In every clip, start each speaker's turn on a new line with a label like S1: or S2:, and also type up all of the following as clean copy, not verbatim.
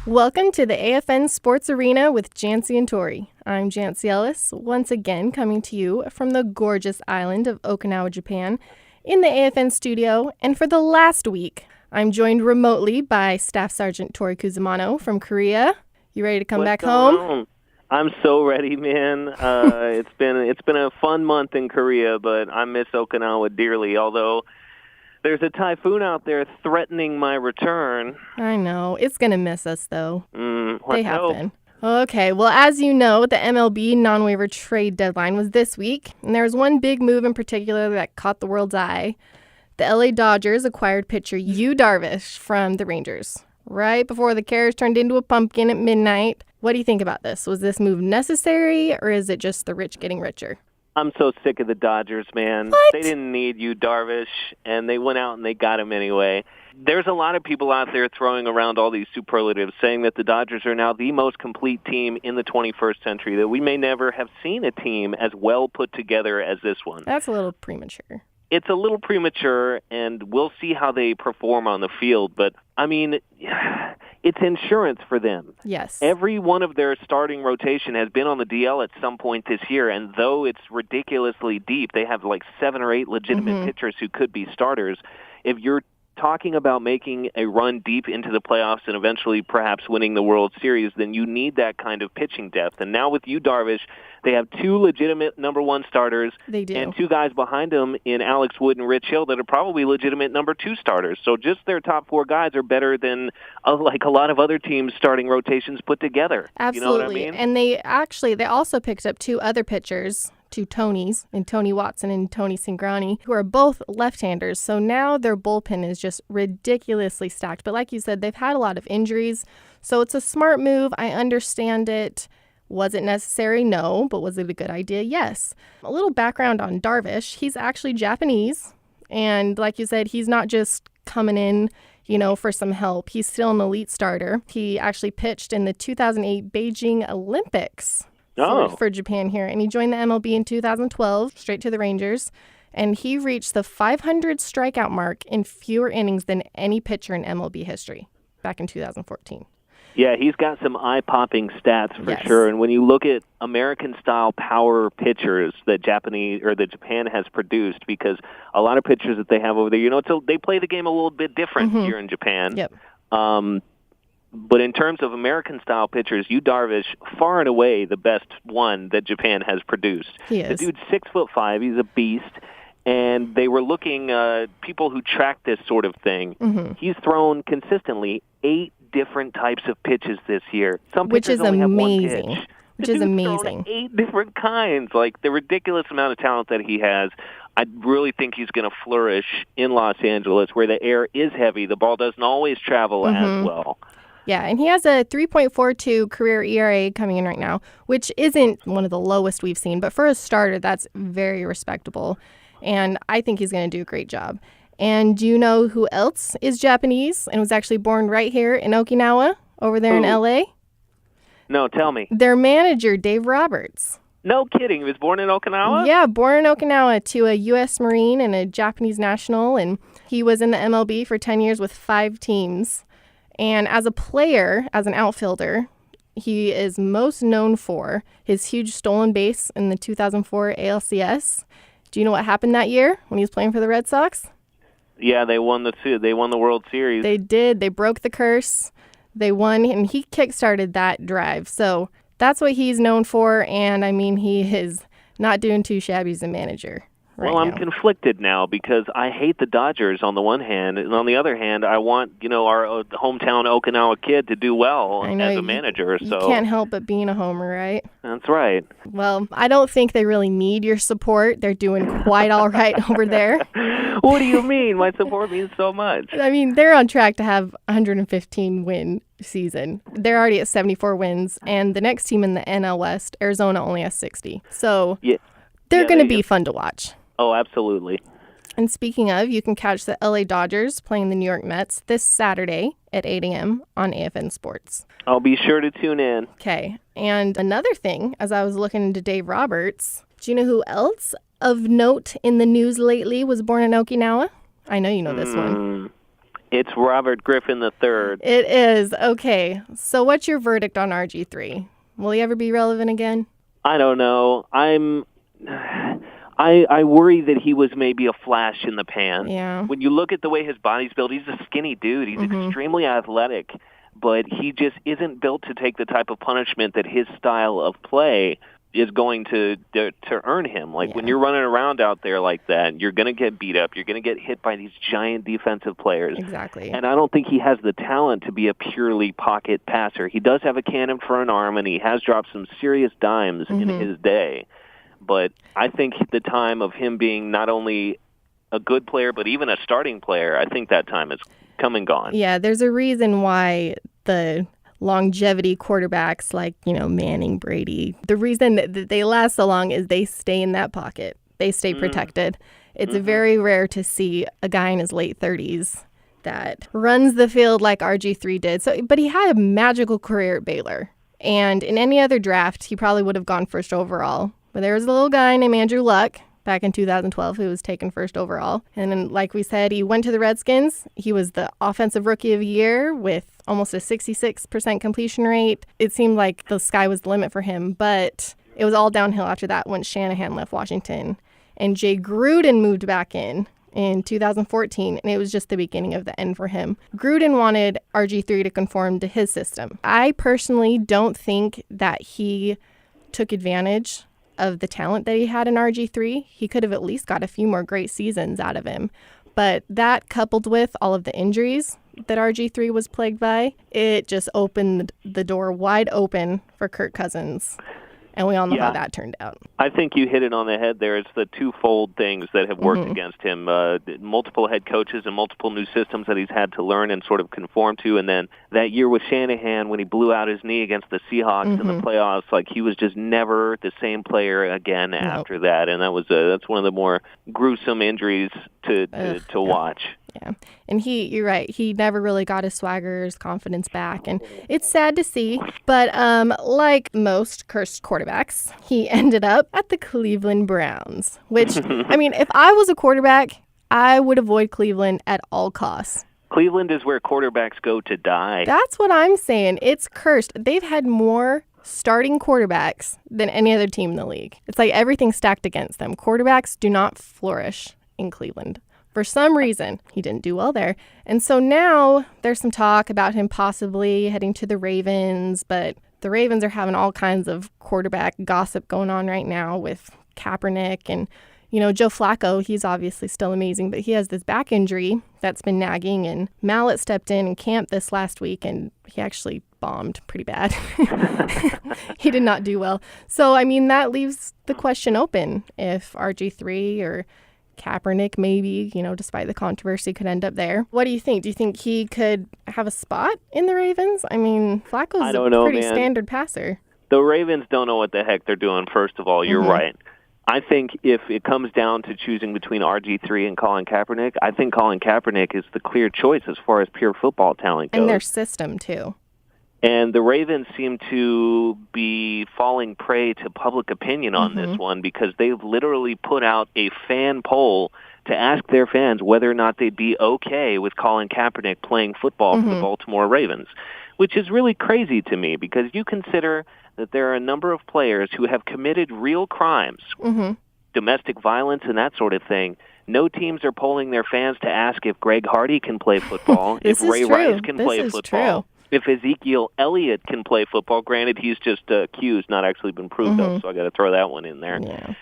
S1: Welcome to the AFN Sports Arena with Jantzee and Tori. I'm Jantzee Ellis, once again coming to you from the gorgeous island of Okinawa, Japan, in the AFN studio. And for the last week, I'm joined remotely by Staff Sergeant Tori Kuzumano from Korea. You ready to come back home?
S2: On? I'm so ready, man. It's been a fun month in Korea, but I miss Okinawa dearly, although there's a typhoon out there threatening my return.
S1: I know. It's going to miss us, though.
S2: Let's
S1: have
S2: hope.
S1: been. Okay, well, as you know, the MLB non-waiver trade deadline was this week, and there was one big move in particular that caught the world's eye. The LA Dodgers acquired pitcher Yu Darvish from the Rangers, right before the carriage turned into a pumpkin at midnight. What do you think about this? Was this move necessary, or is it just the rich getting richer?
S2: I'm so sick of the Dodgers, man.
S1: What?
S2: They didn't need Yu Darvish, and they went out and they got him anyway. There's a lot of people out there throwing around all these superlatives, saying that the Dodgers are now the most complete team in the 21st century, that we may never have seen a team as well put together as this one.
S1: That's a little premature.
S2: It's a little premature, and we'll see how they perform on the field. But, I mean, it's insurance for them.
S1: Yes.
S2: Every one of their starting rotation has been on the DL at some point this year, and though it's ridiculously deep, they have like 7 or 8 legitimate pitchers who could be starters. If you're talking about making a run deep into the playoffs and eventually perhaps winning the World Series, then you need that kind of pitching depth. And now with Yu Darvish, they have 2 legitimate number 1 starters.
S1: They do.
S2: And 2 guys behind them in Alex Wood and Rich Hill that are probably legitimate number 2 starters. So just their top 4 guys are better than like a lot of other teams' starting rotations put together.
S1: Absolutely.
S2: You know what I mean?
S1: And they also picked up 2 other pitchers, 2 Tonys, and Tony Watson and Tony Cingrani, who are both left-handers. So now their bullpen is just ridiculously stacked. But like you said, they've had a lot of injuries. So it's a smart move. I understand it. Was it necessary? No. But was it a good idea? Yes. A little background on Darvish. He's actually Japanese. And like you said, he's not just coming in, for some help. He's still an elite starter. He actually pitched in the 2008 Beijing Olympics. For Japan here. And he joined the MLB in 2012, straight to the Rangers. And he reached the 500 strikeout mark in fewer innings than any pitcher in MLB history back in 2014.
S2: Yeah, he's got some eye-popping stats for sure. And when you look at American-style power pitchers that Japan has produced, because a lot of pitchers that they have over there, they play the game a little bit different here in Japan.
S1: Yep.
S2: But in terms of American-style pitchers, Yu Darvish, far and away the best one that Japan has produced.
S1: He is.
S2: The dude's 6'5", he's a beast, and they were looking, people who track this sort of thing, he's thrown consistently 8 different types of pitches this year. Some pitchers only have one pitch.
S1: Which is amazing.
S2: Thrown 8 different kinds. Like, the ridiculous amount of talent that he has, I really think he's going to flourish in Los Angeles, where the air is heavy. The ball doesn't always travel as well.
S1: Yeah, and he has a 3.42 career ERA coming in right now, which isn't one of the lowest we've seen. But for a starter, that's very respectable. And I think he's going to do a great job. And do you know who else is Japanese and was actually born right here in Okinawa, over there in L.A.?
S2: No, tell me.
S1: Their manager, Dave Roberts.
S2: No kidding. He was born in Okinawa?
S1: Yeah, born in Okinawa to a U.S. Marine and a Japanese national. And he was in the MLB for 10 years with 5 teams. And as a player, as an outfielder, he is most known for his huge stolen base in the 2004 ALCS. Do you know what happened that year when he was playing for the Red Sox?
S2: Yeah, they won the World Series.
S1: They did. They broke the curse. They won, and he kickstarted that drive. So that's what he's known for, and, he is not doing too shabby as a manager. Right
S2: I'm
S1: now.
S2: conflicted now because I hate the Dodgers on the one hand, and on the other hand, I want our hometown Okinawa kid to do well as a manager.
S1: You can't help but being a homer, right?
S2: That's right.
S1: Well, I don't think they really need your support. They're doing quite all right over there.
S2: What do you mean? My support means so much.
S1: They're on track to have 115 win season. They're already at 74 wins, and the next team in the NL West, Arizona, only has 60. So they're going to be fun to watch.
S2: Oh, absolutely.
S1: And speaking of, you can catch the LA Dodgers playing the New York Mets this Saturday at 8 a.m. on AFN Sports.
S2: I'll be sure to tune in.
S1: Okay. And another thing, as I was looking into Dave Roberts, do you know who else of note in the news lately was born in Okinawa? I know you know this one.
S2: It's Robert Griffin III.
S1: It is. Okay. So what's your verdict on RG3? Will he ever be relevant again?
S2: I don't know. I worry that he was maybe a flash in the pan.
S1: Yeah.
S2: When you look at the way his body's built, he's a skinny dude. He's extremely athletic, but he just isn't built to take the type of punishment that his style of play is going to earn him. Like, when you're running around out there like that, you're going to get beat up. You're going to get hit by these giant defensive players.
S1: Exactly.
S2: And I don't think he has the talent to be a purely pocket passer. He does have a cannon for an arm, and he has dropped some serious dimes in his day. But I think the time of him being not only a good player, but even a starting player, I think that time is come and gone.
S1: Yeah, there's a reason why the longevity quarterbacks like, Manning, Brady, the reason that they last so long is they stay in that pocket. They stay protected. It's very rare to see a guy in his late 30s that runs the field like RG3 did. But he had a magical career at Baylor. And in any other draft, he probably would have gone first overall. But there was a little guy named Andrew Luck back in 2012 who was taken first overall. And then, like we said, he went to the Redskins. He was the offensive rookie of the year with almost a 66% completion rate. It seemed like the sky was the limit for him, but it was all downhill after that once Shanahan left Washington. And Jay Gruden moved back in 2014, and it was just the beginning of the end for him. Gruden wanted RG3 to conform to his system. I personally don't think that he took advantage of the talent that he had in RG3. He could have at least got a few more great seasons out of him. But that, coupled with all of the injuries that RG3 was plagued by, it just opened the door wide open for Kirk Cousins. And we all know how that turned out.
S2: I think you hit it on the head there. It's the twofold things that have worked against him. Multiple head coaches and multiple new systems that he's had to learn and sort of conform to. And then that year with Shanahan when he blew out his knee against the Seahawks in the playoffs, like he was just never the same player again after that. And that's one of the more gruesome injuries to watch.
S1: Yeah. And you're right, he never really got his swagger, his confidence back. And it's sad to see. But like most cursed quarterbacks, he ended up at the Cleveland Browns, which, I mean, if I was a quarterback, I would avoid Cleveland at all costs.
S2: Cleveland is where quarterbacks go to die.
S1: That's what I'm saying. It's cursed. They've had more starting quarterbacks than any other team in the league. It's like everything's stacked against them. Quarterbacks do not flourish in Cleveland. For some reason, he didn't do well there. And so now there's some talk about him possibly heading to the Ravens, but the Ravens are having all kinds of quarterback gossip going on right now with Kaepernick. And, Joe Flacco, he's obviously still amazing, but he has this back injury that's been nagging. And Mallett stepped in camp this last week, and he actually bombed pretty bad. He did not do well. So, I mean, that leaves the question open if RG3 or Kaepernick maybe, despite the controversy, could end up there. What do you think? Do you think he could have a spot in the Ravens? I mean, Flacco's a pretty standard passer.
S2: The Ravens don't know what the heck they're doing, first of all. You're right. I think if it comes down to choosing between RG3 and Colin Kaepernick, I think Colin Kaepernick is the clear choice as far as pure football talent goes.
S1: And their system, too.
S2: And the Ravens seem to be falling prey to public opinion on this one because they've literally put out a fan poll to ask their fans whether or not they'd be okay with Colin Kaepernick playing football for the Baltimore Ravens, which is really crazy to me because you consider that there are a number of players who have committed real crimes, domestic violence and that sort of thing. No teams are polling their fans to ask if Greg Hardy can play football, if Ray Rice can play football. If Ezekiel Elliott can play football. Granted, he's just accused, not actually been proved of, so I got to throw that one in there.
S1: Yeah.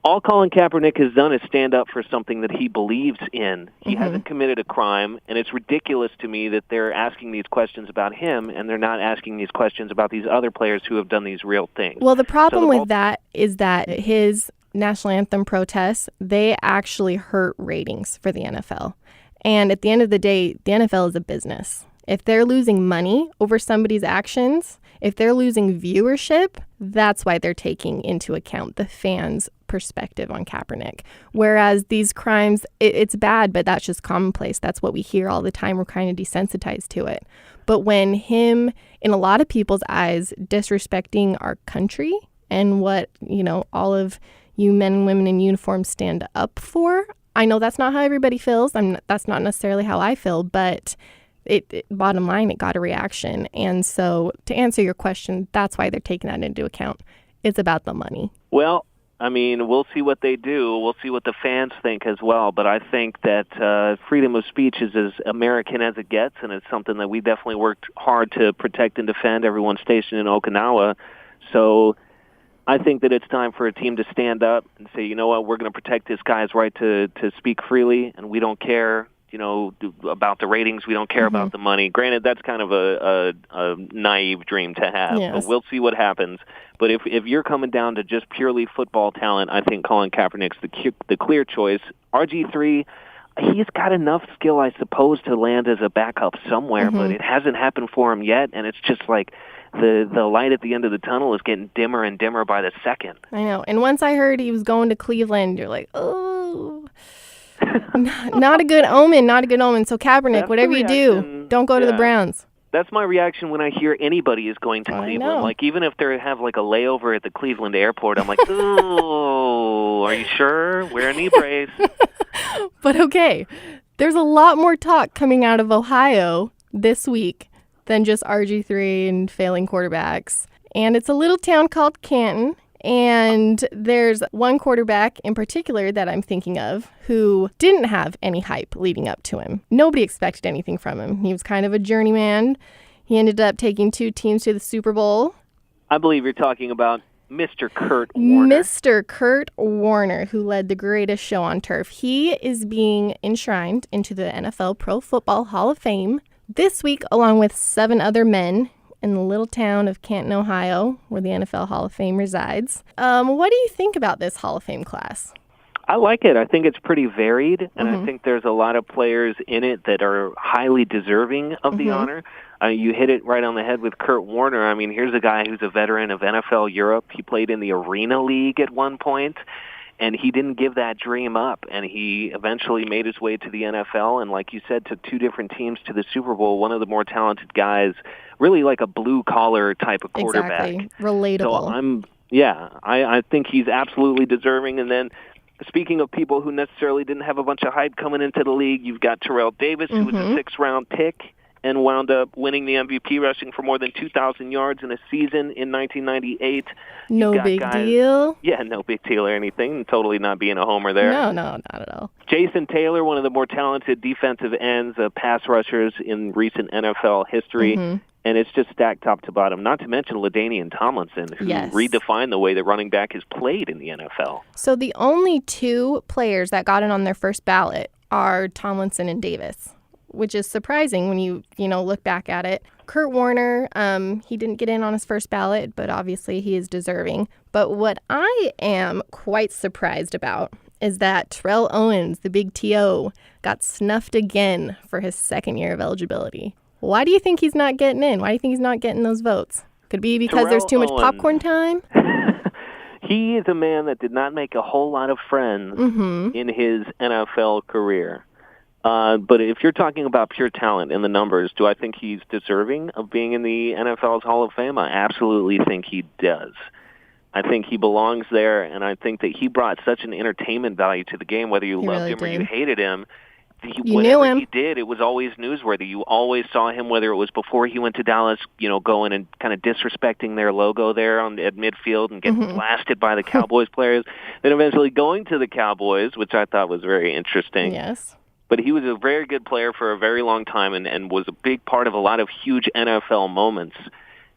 S2: All Colin Kaepernick has done is stand up for something that he believes in. He hasn't committed a crime, and it's ridiculous to me that they're asking these questions about him, and they're not asking these questions about these other players who have done these real things.
S1: Well, the problem with that is that his national anthem protests, they actually hurt ratings for the NFL. And at the end of the day, the NFL is a business. If they're losing money over somebody's actions, if they're losing viewership, that's why they're taking into account the fans' perspective on Kaepernick. Whereas these crimes, it's bad, but that's just commonplace. That's what we hear all the time. We're kind of desensitized to it. But when him, in a lot of people's eyes, disrespecting our country and what, all of you men and women in uniform stand up for, I know that's not how everybody feels. That's not necessarily how I feel, but bottom line, it got a reaction. And so to answer your question, that's why they're taking that into account. It's about the money.
S2: Well, I mean, we'll see what they do. We'll see what the fans think as well. But I think that freedom of speech is as American as it gets, and it's something that we definitely worked hard to protect and defend, everyone stationed in Okinawa. So I think that it's time for a team to stand up and say, you know what, we're going to protect this guy's right to speak freely, and we don't care, about the ratings. We don't care about the money. Granted, that's kind of a naive dream to have,
S1: yes.
S2: but we'll see what happens. But if you're coming down to just purely football talent, I think Colin Kaepernick's the clear choice. RG3, he's got enough skill, I suppose, to land as a backup somewhere, but it hasn't happened for him yet, and it's just like the light at the end of the tunnel is getting dimmer and dimmer by the second.
S1: I know. And once I heard he was going to Cleveland, you're like, oh, not a good omen, not a good omen. So Kaepernick,
S2: That's
S1: whatever you do, don't go to the Browns.
S2: That's my reaction when I hear anybody is going to Cleveland. Like, even if they have like a layover at the Cleveland airport, I'm like, oh, are you sure? Wear a knee brace.
S1: But okay, there's a lot more talk coming out of Ohio this week than just RG3 and failing quarterbacks. And it's a little town called Canton. And there's one quarterback in particular that I'm thinking of who didn't have any hype leading up to him. Nobody expected anything from him. He was kind of a journeyman. He ended up taking 2 teams to the Super Bowl.
S2: I believe you're talking about Mr. Kurt Warner.
S1: Mr. Kurt Warner, who led the greatest show on turf. He is being enshrined into the NFL Pro Football Hall of Fame this week, along with 7 other men in the little town of Canton, Ohio, where the NFL Hall of Fame resides. What do you think about this Hall of Fame class?
S2: I like it. I think it's pretty varied, and I think there's a lot of players in it that are highly deserving of the honor. You hit it right on the head with Kurt Warner. I mean, here's a guy who's a veteran of NFL Europe. He played in the Arena League at one point, and he didn't give that dream up, and he eventually made his way to the NFL, and like you said, took 2 different teams to the Super Bowl, one of the more talented guys, really like a blue-collar type of quarterback.
S1: Exactly. Relatable.
S2: So I think he's absolutely deserving. And then speaking of people who necessarily didn't have a bunch of hype coming into the league, you've got Terrell Davis, who was a 6th-round pick and wound up winning the MVP, rushing for more than 2,000 yards in a season in 1998.
S1: No big deal.
S2: Yeah, no big deal or anything. Totally not being a homer there.
S1: No, not at all.
S2: Jason Taylor, one of the more talented defensive ends, pass rushers in recent NFL history. And it's just stacked top to bottom, not to mention LaDainian Tomlinson, who redefined the way that running back is played in the NFL.
S1: So the only 2 players that got in on their first ballot are Tomlinson and Davis, which is surprising when you look back at it. Kurt Warner, he didn't get in on his first ballot, but obviously he is deserving. But what I am quite surprised about is that Terrell Owens, the big T.O., got snuffed again for his 2nd year of eligibility. Why do you think he's not getting in? Why do you think he's not getting those votes? Could be because
S2: Terrell
S1: there's too much
S2: Owens.
S1: popcorn time?
S2: He is a man that did not make a whole lot of friends in his NFL career. But if you're talking about pure talent and the numbers, do I think he's deserving of being in the NFL's Hall of Fame? I absolutely think he does. I think he belongs there, and I think that he brought such an entertainment value to the game, whether you loved him or you hated him. Whatever he did, it was always newsworthy. You always saw him, whether it was before he went to Dallas, going and kind of disrespecting their logo there at midfield and getting blasted by the Cowboys players, then eventually going to the Cowboys, which I thought was very interesting.
S1: Yes.
S2: But he was a very good player for a very long time and was a big part of a lot of huge NFL moments.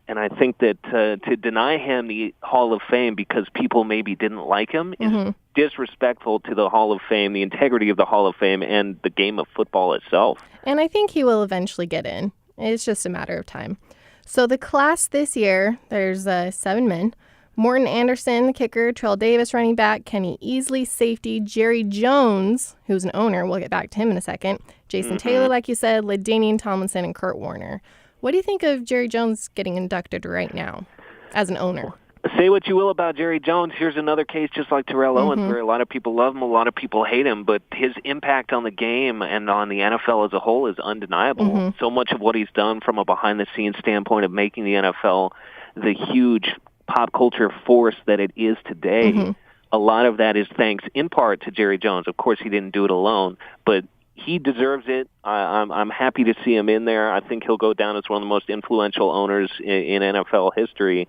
S2: And I think that to deny him the Hall of Fame because people maybe didn't like him is disrespectful to the Hall of Fame, the integrity of the Hall of Fame, and the game of football itself.
S1: And I think he will eventually get in. It's just a matter of time. So the class this year, there's 7 men. Morton Anderson, the kicker, Terrell Davis, running back, Kenny Easley, safety, Jerry Jones, who's an owner, we'll get back to him in a second, Jason Taylor, like you said, LaDainian Tomlinson, and Kurt Warner. What do you think of Jerry Jones getting inducted right now as an owner?
S2: Say what you will about Jerry Jones. Here's another case just like Terrell Owens where a lot of people love him, a lot of people hate him, but his impact on the game and on the NFL as a whole is undeniable. So much of what he's done from a behind-the-scenes standpoint of making the NFL the huge pop culture force that it is today a lot of that is thanks in part to Jerry Jones. Of course, he didn't do it alone, but he deserves it. I'm happy to see him in there. I think he'll go down as one of the most influential owners in NFL history.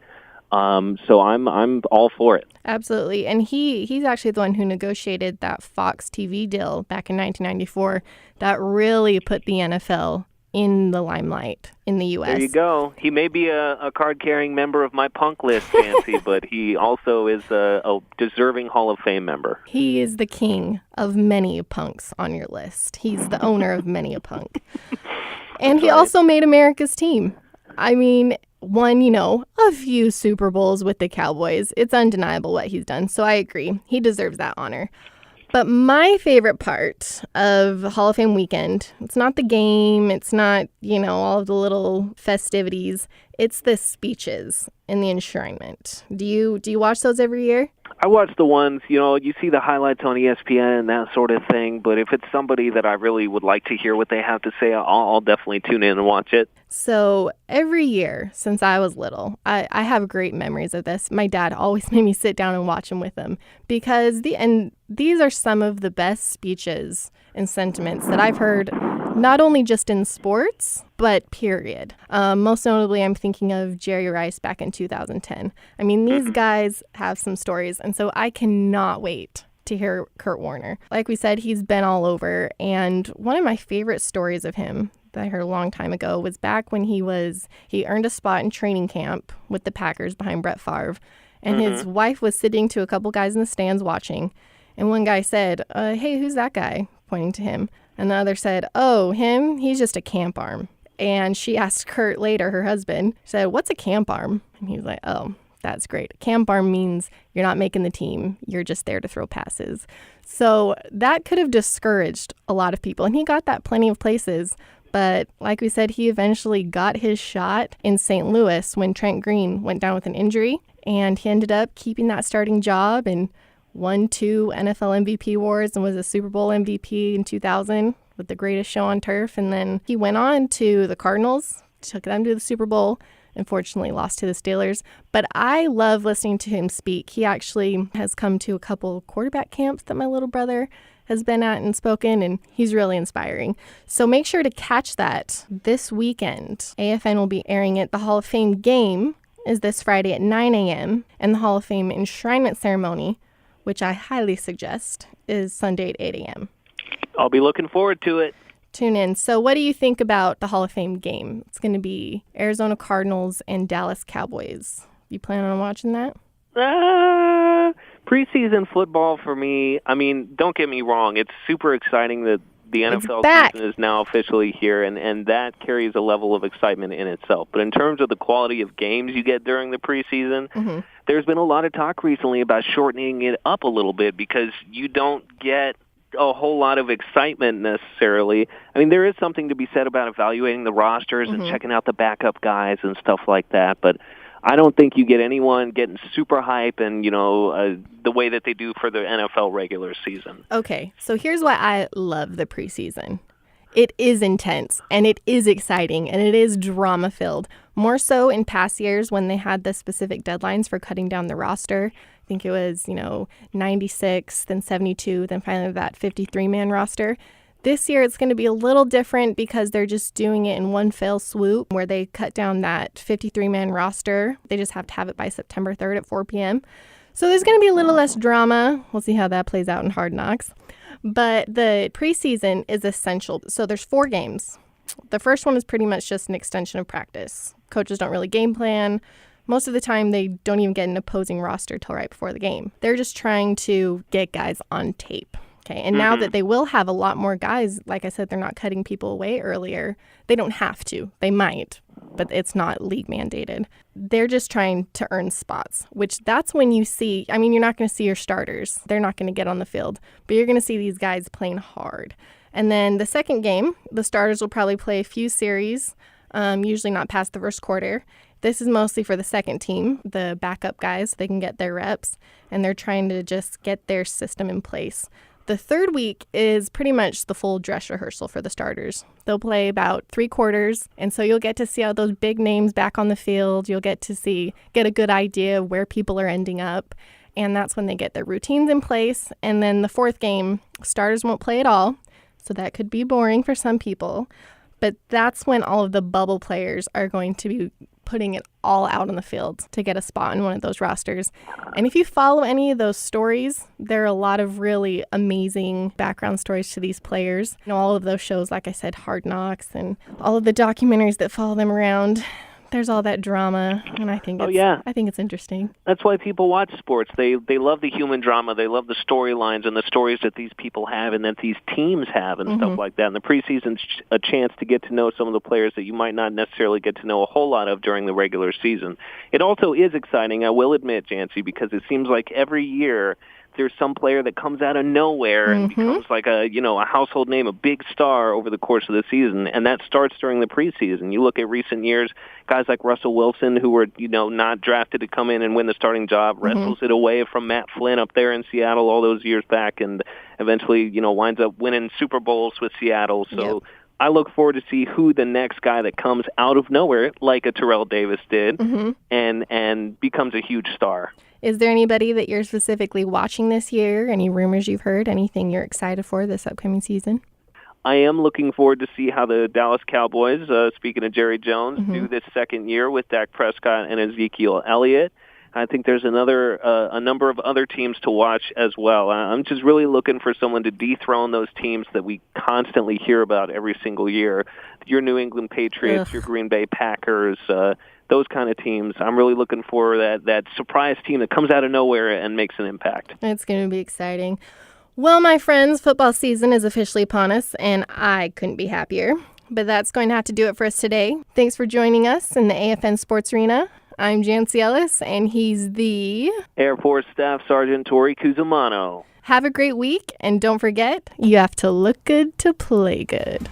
S2: So I'm all for it.
S1: Absolutely. And he's actually the one who negotiated that Fox TV deal back in 1994 that really put the NFL in the limelight in the U.S.
S2: There you go. He may be a card-carrying member of my punk list, Jantzee, but he also is a deserving Hall of Fame member.
S1: He is the king of many punks on your list. He's the owner of many a punk. And he also made America's team. I mean, won, a few Super Bowls with the Cowboys. It's undeniable what he's done, so I agree. He deserves that honor. But my favorite part of Hall of Fame weekend, it's not the game, it's not, all of the little festivities. It's the speeches in the Enshrinement. Do you watch those every year?
S2: I watch the ones, you see the highlights on ESPN and that sort of thing, but if it's somebody that I really would like to hear what they have to say, I'll definitely tune in and watch it.
S1: So every year since I was little, I have great memories of this. My dad always made me sit down and watch them with him because these are some of the best speeches and sentiments that I've heard, not only just in sports, but period. Most notably, I'm thinking of Jerry Rice back in 2010. I mean, these guys have some stories, and so I cannot wait to hear Kurt Warner. Like we said, he's been all over, and one of my favorite stories of him that I heard a long time ago was back when he earned a spot in training camp with the Packers behind Brett Favre, and his wife was sitting to a couple guys in the stands watching, and one guy said, hey, who's that guy? Pointing to him. And the other said, oh, him? He's just a camp arm. And she asked Kurt later, her husband, said, what's a camp arm? And he was like, oh, that's great. Camp arm means you're not making the team. You're just there to throw passes. So that could have discouraged a lot of people. And he got that plenty of places. But like we said, he eventually got his shot in St. Louis when Trent Green went down with an injury. And he ended up keeping that starting job and won 2 NFL MVP awards and was a Super Bowl MVP in 2000 with the greatest show on turf. And then he went on to the Cardinals, took them to the Super Bowl, unfortunately lost to the Steelers. But I love listening to him speak. He actually has come to a couple quarterback camps that my little brother has been at and spoken, and he's really inspiring. So make sure to catch that this weekend. AFN will be airing it. The Hall of Fame game is this Friday at 9 a.m., and the Hall of Fame enshrinement ceremony, which I highly suggest, is Sunday at 8 a.m.
S2: I'll be looking forward to it.
S1: Tune in. So what do you think about the Hall of Fame game? It's going to be Arizona Cardinals and Dallas Cowboys. You plan on watching that?
S2: Preseason football for me, I mean, don't get me wrong. It's super exciting that the NFL season is now officially here, and that carries a level of excitement in itself. But in terms of the quality of games you get during the preseason, there's been a lot of talk recently about shortening it up a little bit because you don't get a whole lot of excitement necessarily. I mean, there is something to be said about evaluating the rosters and checking out the backup guys and stuff like that, but I don't think you get anyone getting super hype and, the way that they do for the NFL regular season.
S1: Okay, so here's why I love the preseason. It is intense, and it is exciting, and it is drama-filled. More so in past years when they had the specific deadlines for cutting down the roster. I think it was, 96, then 72, then finally that 53-man roster. This year, it's going to be a little different because they're just doing it in one fell swoop where they cut down that 53-man roster. They just have to have it by September 3rd at 4 p.m. So there's going to be a little less drama. We'll see how that plays out in Hard Knocks. But the preseason is essential. So there's 4 games. The first one is pretty much just an extension of practice. Coaches don't really game plan. Most of the time, they don't even get an opposing roster till right before the game. They're just trying to get guys on tape. Okay, and now that they will have a lot more guys, like I said, they're not cutting people away earlier. They don't have to. They might, but it's not league mandated. They're just trying to earn spots, which that's when you see, I mean, you're not going to see your starters. They're not going to get on the field, but you're going to see these guys playing hard. And then the second game, the starters will probably play a few series, usually not past the first quarter. This is mostly for the second team, the backup guys. They can get their reps, and they're trying to just get their system in place. The third week is pretty much the full dress rehearsal for the starters. They'll play about 3 quarters, and so you'll get to see all those big names back on the field. You'll get to get a good idea of where people are ending up. and that's when they get their routines in place. And then the fourth game, starters won't play at all, so that could be boring for some people. But that's when all of the bubble players are going to be putting it all out on the field to get a spot in one of those rosters. And if you follow any of those stories, there are a lot of really amazing background stories to these players. All of those shows, like I said, Hard Knocks, and all of the documentaries that follow them around. There's all that drama, and I think it's interesting.
S2: That's why people watch sports. They love the human drama. They love the storylines and the stories that these people have and that these teams have and stuff like that. And the preseason's a chance to get to know some of the players that you might not necessarily get to know a whole lot of during the regular season. It also is exciting, I will admit, Jantzee, because it seems like every year there's some player that comes out of nowhere and becomes like a household name, a big star over the course of the season, and that starts during the preseason. You look at recent years, guys like Russell Wilson, who were not drafted to come in and win the starting job, wrestles it away from Matt Flynn up there in Seattle all those years back, and eventually winds up winning Super Bowls with Seattle. So I look forward to see who the next guy that comes out of nowhere, like a Terrell Davis did, and becomes a huge star.
S1: Is there anybody that you're specifically watching this year? Any rumors you've heard? Anything you're excited for this upcoming season?
S2: I am looking forward to see how the Dallas Cowboys, speaking of Jerry Jones, do this second year with Dak Prescott and Ezekiel Elliott. I think there's a number of other teams to watch as well. I'm just really looking for someone to dethrone those teams that we constantly hear about every single year. Your New England Patriots, your Green Bay Packers, those kind of teams. I'm really looking for that surprise team that comes out of nowhere and makes an impact.
S1: It's going to be exciting. Well, my friends, football season is officially upon us, and I couldn't be happier. But that's going to have to do it for us today. Thanks for joining us in the AFN Sports Arena. I'm Jantzee Ellis, and he's the
S2: Air Force Staff Sergeant Tori Cusimano.
S1: Have a great week, and don't forget, you have to look good to play good.